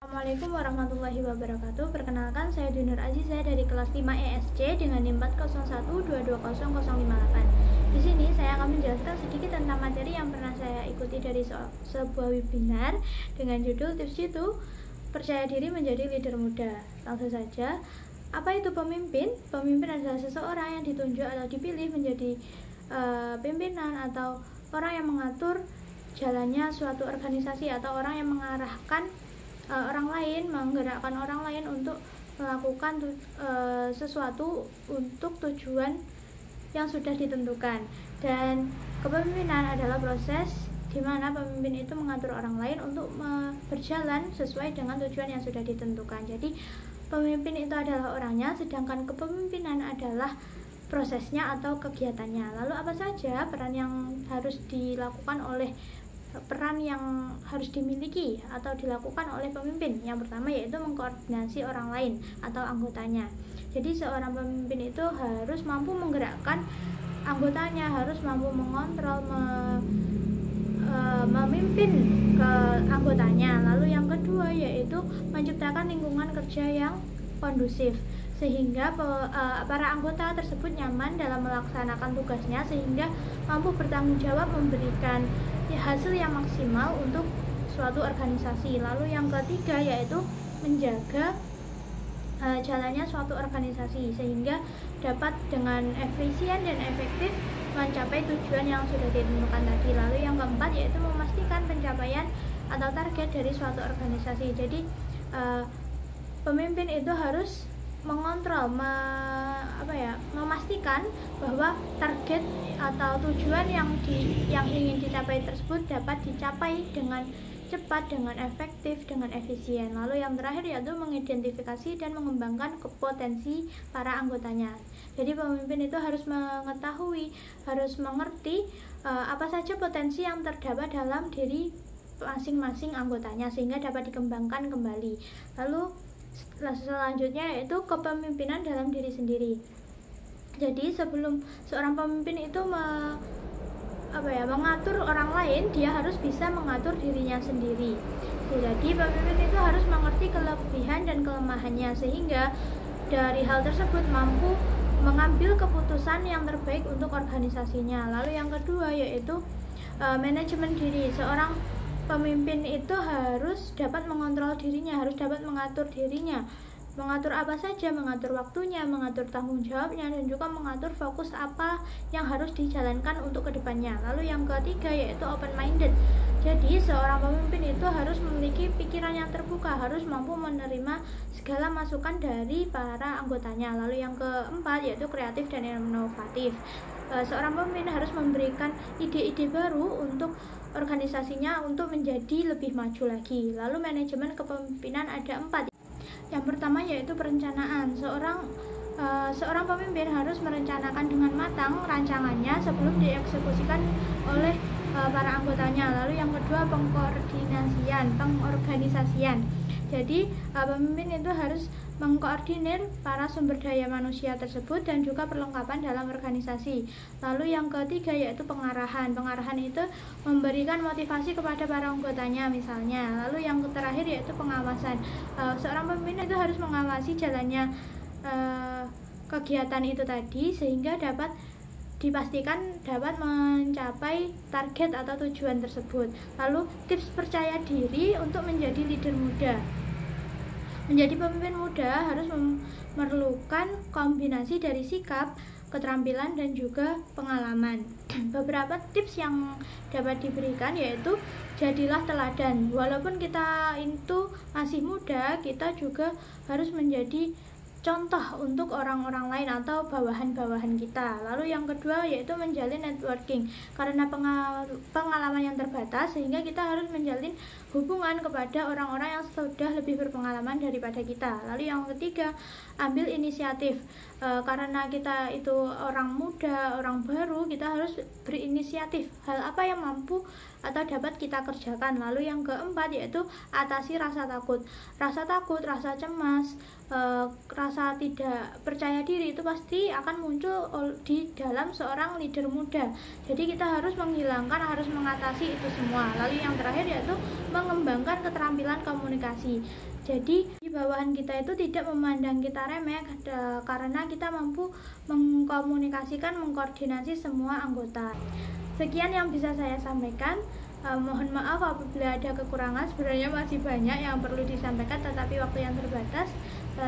Assalamualaikum warahmatullahi wabarakatuh. Perkenalkan, saya Dinur Aziz, saya dari kelas 5 ESC dengan NIM 401222058. Di sini saya akan menjelaskan sedikit tentang materi yang pernah saya ikuti dari sebuah webinar dengan judul Tips Jitu Percaya Diri Menjadi Leader Muda. Langsung saja, apa itu pemimpin? Pemimpin adalah seseorang yang ditunjuk atau dipilih menjadi pimpinan atau orang yang mengatur jalannya suatu organisasi atau orang yang mengarahkan orang lain, menggerakkan orang lain untuk melakukan sesuatu untuk tujuan yang sudah ditentukan. Dan kepemimpinan adalah proses di mana pemimpin itu mengatur orang lain untuk berjalan sesuai dengan tujuan yang sudah ditentukan. Jadi pemimpin itu adalah orangnya, sedangkan kepemimpinan adalah prosesnya atau kegiatannya. Lalu apa saja peran yang harus dimiliki atau dilakukan oleh pemimpin? Yang pertama yaitu mengkoordinasi orang lain atau anggotanya. Jadi seorang pemimpin itu harus mampu menggerakkan anggotanya, harus mampu mengontrol, memimpin ke anggotanya. Lalu yang kedua yaitu menciptakan lingkungan kerja yang kondusif sehingga para anggota tersebut nyaman dalam melaksanakan tugasnya sehingga mampu bertanggung jawab memberikan hasil yang maksimal untuk suatu organisasi. Lalu yang ketiga yaitu menjaga jalannya suatu organisasi sehingga dapat dengan efisien dan efektif mencapai tujuan yang sudah ditentukan tadi. Lalu yang keempat yaitu memastikan pencapaian atau target dari suatu organisasi. Jadi pemimpin itu harus mengontrol, memastikan bahwa target atau tujuan yang ingin dicapai tersebut dapat dicapai dengan cepat, dengan efektif, dengan efisien. Lalu yang terakhir yaitu mengidentifikasi dan mengembangkan potensi para anggotanya. Jadi pemimpin itu harus mengetahui, harus mengerti apa saja potensi yang terdapat dalam diri masing-masing anggotanya sehingga dapat dikembangkan kembali. Lalu selanjutnya yaitu kepemimpinan dalam diri sendiri. Jadi sebelum seorang pemimpin itu mengatur orang lain, dia harus bisa mengatur dirinya sendiri. Jadi pemimpin itu harus mengerti kelebihan dan kelemahannya sehingga dari hal tersebut mampu mengambil keputusan yang terbaik untuk organisasinya. Lalu yang kedua yaitu manajemen diri. Seorang pemimpin itu harus dapat mengontrol dirinya, harus dapat mengatur dirinya. Mengatur apa saja, mengatur waktunya, mengatur tanggung jawabnya, dan juga mengatur fokus apa yang harus dijalankan untuk kedepannya. Lalu yang ketiga yaitu open-minded. Jadi seorang pemimpin itu harus memiliki pikiran yang terbuka, harus mampu menerima segala masukan dari para anggotanya. Lalu yang keempat yaitu kreatif dan inovatif. Seorang pemimpin harus memberikan ide-ide baru untuk organisasinya untuk menjadi lebih maju lagi. Lalu manajemen kepemimpinan ada 4. Yang pertama yaitu perencanaan. Seorang pemimpin harus merencanakan dengan matang rancangannya sebelum dieksekusikan oleh para anggotanya. Lalu yang kedua pengorganisasian. Jadi pemimpin itu harus mengkoordinir para sumber daya manusia tersebut dan juga perlengkapan dalam organisasi. Lalu yang ketiga yaitu pengarahan. Pengarahan itu memberikan motivasi kepada para anggotanya misalnya. Lalu yang terakhir yaitu pengawasan. Seorang pemimpin itu harus mengawasi jalannya kegiatan itu tadi sehingga dapat dipastikan dapat mencapai target atau tujuan tersebut. Lalu tips percaya diri untuk menjadi leader muda. Menjadi pemimpin muda harus memerlukan kombinasi dari sikap, keterampilan, dan juga pengalaman. Beberapa tips yang dapat diberikan yaitu jadilah teladan. Walaupun kita itu masih muda, kita juga harus menjadi contoh untuk orang-orang lain atau bawahan-bawahan kita. Lalu yang kedua yaitu menjalin networking. Karena pengalaman yang terbatas sehingga kita harus menjalin hubungan kepada orang-orang yang sudah lebih berpengalaman daripada kita. Lalu yang ketiga, ambil inisiatif. Karena kita itu orang muda, orang baru, kita harus berinisiatif. Hal apa yang mampu atau dapat kita kerjakan. Lalu yang keempat yaitu atasi rasa takut. Rasa takut, rasa cemas, rasa tidak percaya diri itu pasti akan muncul di dalam seorang leader muda. Jadi kita harus menghilangkan, harus mengatasi itu semua. Lalu yang terakhir yaitu mengembangkan keterampilan komunikasi. Jadi di bawahan kita itu tidak memandang kita remeh karena kita mampu mengkomunikasikan, mengkoordinasi semua anggota. Sekian yang bisa saya sampaikan. Mohon maaf apabila ada kekurangan, sebenarnya masih banyak yang perlu disampaikan tetapi waktu yang terbatas.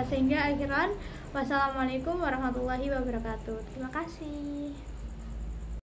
Sehingga akhiran, wassalamualaikum warahmatullahi wabarakatuh. Terima kasih.